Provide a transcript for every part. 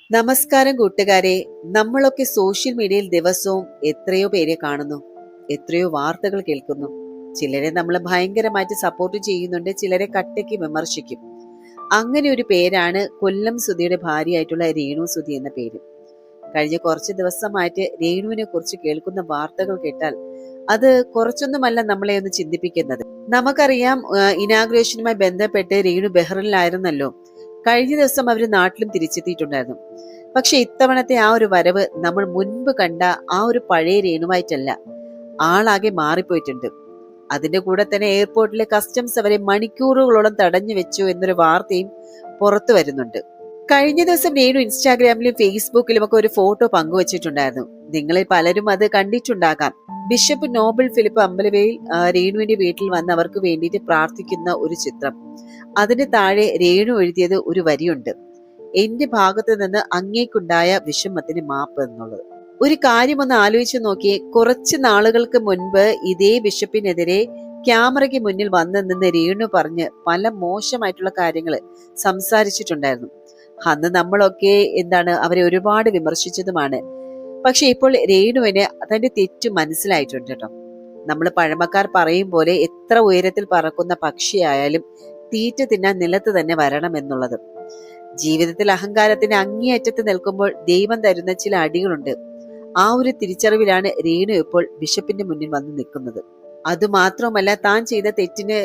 നമസ്കാരം കൂട്ടുകാരെ. നമ്മളൊക്കെ സോഷ്യൽ മീഡിയയിൽ ദിവസവും എത്രയോ പേരെ കാണുന്നു, എത്രയോ വാർത്തകൾ കേൾക്കുന്നു. ചിലരെ നമ്മൾ ഭയങ്കരമായിട്ട് സപ്പോർട്ട് ചെയ്യുന്നുണ്ട്, ചിലരെ കട്ടയ്ക്ക് വിമർശിക്കും. അങ്ങനെ ഒരു പേരാണ് കൊല്ലം സുധിയുടെ ഭാര്യയായിട്ടുള്ള രേണു സുധി എന്ന പേര്. കഴിഞ്ഞ കുറച്ച് ദിവസമായിട്ട് രേണുവിനെ കുറിച്ച് കേൾക്കുന്ന വാർത്തകൾ കേട്ടാൽ അത് കുറച്ചൊന്നുമല്ല നമ്മളെ ഒന്ന് ചിന്തിപ്പിക്കുന്നത്. നമുക്കറിയാം, ഇനാഗ്രേഷനുമായി ബന്ധപ്പെട്ട് രേണു ബഹ്റിനിലായിരുന്നല്ലോ. കഴിഞ്ഞ ദിവസം അവർ നാട്ടിലും തിരിച്ചെത്തിയിട്ടുണ്ടായിരുന്നു. പക്ഷെ ഇത്തവണത്തെ ആ ഒരു വരവ് നമ്മൾ മുൻപ് കണ്ട ആ ഒരു പഴയ രേണുവായിട്ടല്ല. ആളാകെ മാറിപ്പോയിട്ടുണ്ട്. അതിന്റെ കൂടെ തന്നെ എയർപോർട്ടിലെ കസ്റ്റംസ് അവരെ മണിക്കൂറുകളോളം തടഞ്ഞു വെച്ചു എന്നൊരു വാർത്തയും പുറത്തു വരുന്നുണ്ട്. കഴിഞ്ഞ ദിവസം രേണു ഇൻസ്റ്റാഗ്രാമിലും ഫേസ്ബുക്കിലും ഒക്കെ ഒരു ഫോട്ടോ പങ്കുവച്ചിട്ടുണ്ടായിരുന്നു. നിങ്ങളിൽ പലരും അത് കണ്ടിട്ടുണ്ടാകാം. ബിഷപ്പ് നോബൽ ഫിലിപ്പ് അമ്പലവയിൽ രേണുവിന്റെ വീട്ടിൽ വന്ന് അവർക്ക് വേണ്ടിയിട്ട് പ്രാർത്ഥിക്കുന്ന ഒരു ചിത്രം. അതിന് താഴെ രേണു എഴുതിയത് ഒരു വരിയുണ്ട്: എന്റെ ഭാഗത്ത് നിന്ന് അങ്ങേക്കുണ്ടായ വിഷമത്തിന് മാപ്പ് എന്നുള്ളത്. ഒരു കാര്യം ഒന്ന് ആലോചിച്ച് നോക്കിയേ. കുറച്ച് നാളുകൾക്ക് മുൻപ് ഇതേ ബിഷപ്പിനെതിരെ ക്യാമറയ്ക്ക് മുന്നിൽ വന്ന് നിന്ന് രേണു പറഞ്ഞ് പല മോശമായിട്ടുള്ള കാര്യങ്ങൾ സംസാരിച്ചിട്ടുണ്ടായിരുന്നു. അന്ന് നമ്മളൊക്കെ അവരെ ഒരുപാട് വിമർശിച്ചതുമാണ്. പക്ഷെ ഇപ്പോൾ രേണുവിന് തന്റെ തെറ്റ് മനസ്സിലായിട്ടുണ്ട് കേട്ടോ. നമ്മൾ പഴമക്കാർ പറയും പോലെ എത്ര ഉയരത്തിൽ പറക്കുന്ന പക്ഷിയായാലും തീറ്റ തിന്നാൻ നിലത്ത് തന്നെ വരണം എന്നുള്ളത്. ജീവിതത്തിൽ അഹങ്കാരത്തിന് അങ്ങേയറ്റത്ത് നിൽക്കുമ്പോൾ ദൈവം തരുന്ന ചില അടികളുണ്ട്. ആ ഒരു തിരിച്ചറിവിലാണ് രേണു ഇപ്പോൾ ബിഷപ്പിന്റെ മുന്നിൽ വന്ന് നിൽക്കുന്നത്. അതുമാത്രമല്ല, താൻ ചെയ്ത തെറ്റിന്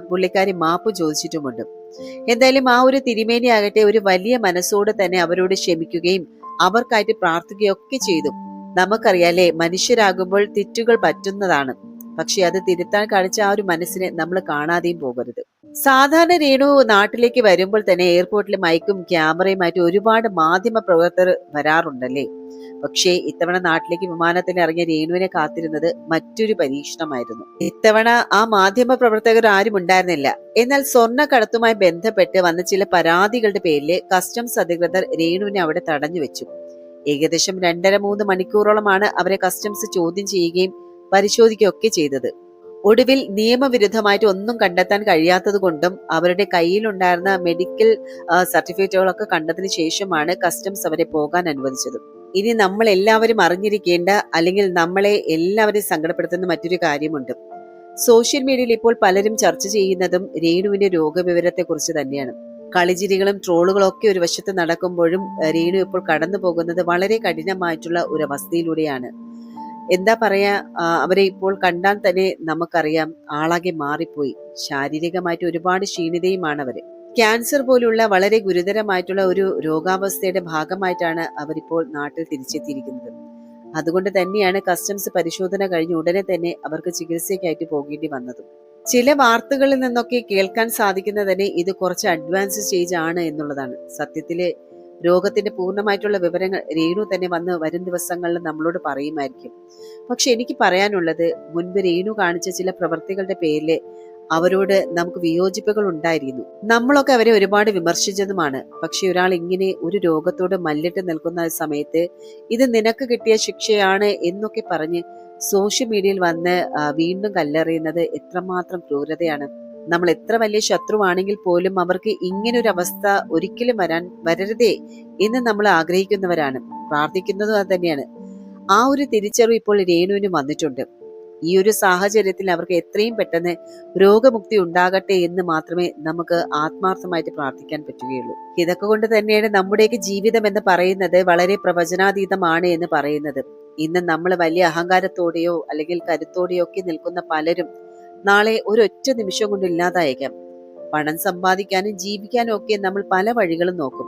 പുള്ളിക്കാരി മാപ്പ് ചോദിച്ചിട്ടുമുണ്ട്. എന്തായാലും ആ ഒരു തിരുമേനി ആകട്ടെ ഒരു വലിയ മനസ്സോടെ തന്നെ അവരോട് ക്ഷമിക്കുകയും അവർക്കായിട്ട് പ്രാർത്ഥിക്കുകയൊക്കെ ചെയ്തു. നമുക്കറിയാലേ, മനുഷ്യരാകുമ്പോൾ തെറ്റുകൾ പറ്റുന്നതാണ്. പക്ഷെ അത് തിരുത്താൻ കാണിച്ച ആ ഒരു മനസ്സിനെ നമ്മൾ കാണാതെയും പോകരുത്. സാധാരണ രേണു നാട്ടിലേക്ക് വരുമ്പോൾ തന്നെ എയർപോർട്ടിൽ മൈക്കും ക്യാമറയുമായിട്ട് ഒരുപാട് മാധ്യമ പ്രവർത്തകർ വരാറുണ്ടല്ലേ. പക്ഷേ ഇത്തവണ നാട്ടിലേക്ക് വിമാനത്തിൽ ഇറങ്ങിയ രേണുവിനെ കാത്തിരുന്നത് മറ്റൊരു പരീക്ഷണമായിരുന്നു. ഇത്തവണ ആ മാധ്യമ പ്രവർത്തകർ ആരും ഉണ്ടായിരുന്നില്ല. എന്നാൽ സ്വർണ്ണക്കടത്തുമായി ബന്ധപ്പെട്ട് വന്ന ചില പരാതികളുടെ പേരിൽ കസ്റ്റംസ് അധികൃതർ രേണുവിനെ അവിടെ തടഞ്ഞു വെച്ചു. ഏകദേശം 2.5-3 മണിക്കൂറോളമാണ് അവരെ കസ്റ്റംസ് ചോദ്യം ചെയ്യുകയും പരിശോധിക്കുകയൊക്കെ ചെയ്തത്. ഒടുവിൽ നിയമവിരുദ്ധമായിട്ട് ഒന്നും കണ്ടെത്താൻ കഴിയാത്തത് കൊണ്ടും അവരുടെ കയ്യിലുണ്ടായിരുന്ന മെഡിക്കൽ സർട്ടിഫിക്കറ്റുകളൊക്കെ കണ്ടതിന് ശേഷമാണ് കസ്റ്റംസ് അവരെ പോകാൻ അനുവദിച്ചത്. ഇനി നമ്മൾ എല്ലാവരും അറിഞ്ഞിരിക്കേണ്ട, അല്ലെങ്കിൽ നമ്മളെ എല്ലാവരെയും സങ്കടപ്പെടുത്തുന്ന മറ്റൊരു കാര്യമുണ്ട്. സോഷ്യൽ മീഡിയയിൽ ഇപ്പോൾ പലരും ചർച്ച ചെയ്യുന്നതും രേണുവിന്റെ രോഗവിവരത്തെ കുറിച്ച് തന്നെയാണ്. കളിചിരികളും ട്രോളുകളും ഒക്കെ ഒരു വശത്ത് നടക്കുമ്പോഴും രേണു ഇപ്പോൾ കടന്നു പോകുന്നത് വളരെ കഠിനമായിട്ടുള്ള ഒരു അവസ്ഥയിലൂടെയാണ്. എന്താ പറയാ, അവരെ ഇപ്പോൾ കണ്ടാൽ തന്നെ നമുക്കറിയാം, ആളാകെ മാറിപ്പോയി. ശാരീരികമായിട്ട് ഒരുപാട് ക്ഷീണിതയുമാണ് അവര്. ക്യാൻസർ പോലുള്ള വളരെ ഗുരുതരമായിട്ടുള്ള ഒരു രോഗാവസ്ഥയുടെ ഭാഗമായിട്ടാണ് അവരിപ്പോൾ നാട്ടിൽ തിരിച്ചെത്തിയിരിക്കുന്നത്. അതുകൊണ്ട് തന്നെയാണ് കസ്റ്റംസ് പരിശോധന കഴിഞ്ഞ ഉടനെ തന്നെ അവർക്ക് ചികിത്സയ്ക്കായിട്ട് പോകേണ്ടി വന്നതും. ചില വാർത്തകളിൽ നിന്നൊക്കെ കേൾക്കാൻ സാധിക്കുന്നത് തന്നെ ഇത് കുറച്ച് അഡ്വാൻസ് സ്റ്റേജ് ആണ് എന്നുള്ളതാണ്. സത്യത്തില് രോഗത്തിന്റെ പൂർണ്ണമായിട്ടുള്ള വിവരങ്ങൾ രേണു തന്നെ വരും ദിവസങ്ങളിൽ നമ്മളോട് പറയുമായിരിക്കും. പക്ഷെ എനിക്ക് പറയാനുള്ളത്, മുൻപ് രേണു കാണിച്ച ചില പ്രവൃത്തികളുടെ പേരില് അവരോട് നമുക്ക് വിയോജിപ്പുകൾ ഉണ്ടായിരുന്നു. നമ്മളൊക്കെ അവരെ ഒരുപാട് വിമർശിച്ചതുമാണ്. പക്ഷെ ഒരാൾ ഇങ്ങനെ ഒരു രോഗത്തോട് മല്ലിട്ട് നിൽക്കുന്ന സമയത്ത് ഇത് നിനക്ക് കിട്ടിയ ശിക്ഷയാണ് എന്നൊക്കെ പറഞ്ഞ് സോഷ്യൽ മീഡിയയിൽ വന്ന് വീണ്ടും കല്ലെറിയുന്നത് എത്രമാത്രം ക്രൂരതയാണ്. നമ്മൾ എത്ര വലിയ ശത്രുവാണെങ്കിൽ പോലും അവർക്ക് ഇങ്ങനൊരു അവസ്ഥ ഒരിക്കലും വരരുതേ എന്ന് നമ്മൾ ആഗ്രഹിക്കുന്നവരാണ്, പ്രാർത്ഥിക്കുന്നതും അത് തന്നെയാണ്. ആ ഒരു തിരിച്ചറിവ് ഇപ്പോൾ രേണുവിന് വന്നിട്ടുണ്ട്. ഈ ഒരു സാഹചര്യത്തിൽ അവർക്ക് എത്രയും പെട്ടെന്ന് രോഗമുക്തി ഉണ്ടാകട്ടെ എന്ന് മാത്രമേ നമുക്ക് ആത്മാർത്ഥമായിട്ട് പ്രാർത്ഥിക്കാൻ പറ്റുകയുള്ളൂ. ഇതൊക്കെ കൊണ്ട് തന്നെയാണ് നമ്മുടെയൊക്കെ ജീവിതം എന്ന് പറയുന്നത് വളരെ പ്രവചനാതീതമാണ് എന്ന് പറയുന്നത്. ഇന്ന് നമ്മൾ വലിയ അഹങ്കാരത്തോടെയോ അല്ലെങ്കിൽ കരുത്തോടെയോ ഒക്കെ നിൽക്കുന്ന പലരും നാളെ ഒരൊറ്റ നിമിഷം കൊണ്ട് ഇല്ലാതായേക്കാം. പണം സമ്പാദിക്കാനും ജീവിക്കാനും ഒക്കെ നമ്മൾ പല വഴികളും നോക്കും.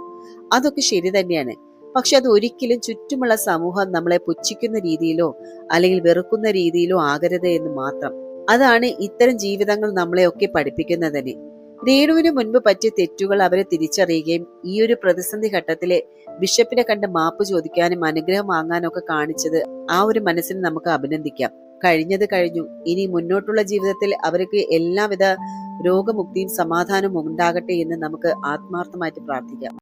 അതൊക്കെ ശരി തന്നെയാണ്. പക്ഷെ അത് ഒരിക്കലും ചുറ്റുമുള്ള സമൂഹം നമ്മളെ പുച്ഛിക്കുന്ന രീതിയിലോ അല്ലെങ്കിൽ വെറുക്കുന്ന രീതിയിലോ ആകരുത് എന്ന് മാത്രം. അതാണ് ഇത്തരം ജീവിതങ്ങൾ നമ്മളെ ഒക്കെ പഠിപ്പിക്കുന്നത് തന്നെ. രേണുവിന് മുൻപ് പറ്റിയ തെറ്റുകൾ അവരെ തിരിച്ചറിയുകയും ഈ ഒരു പ്രതിസന്ധി ഘട്ടത്തിലെ ബിഷപ്പിനെ കണ്ട് മാപ്പ് ചോദിക്കാനും അനുഗ്രഹം വാങ്ങാനും ഒക്കെ കാണിച്ചത് ആ ഒരു മനസ്സിന് നമുക്ക് അഭിനന്ദിക്കാം. കഴിഞ്ഞത് കഴിഞ്ഞു. ഇനി മുന്നോട്ടുള്ള ജീവിതത്തിൽ അവർക്ക് എല്ലാവിധ രോഗമുക്തിയും സമാധാനവും ഉണ്ടാകട്ടെ എന്ന് നമുക്ക് ആത്മാർത്ഥമായിട്ട് പ്രാർത്ഥിക്കാം.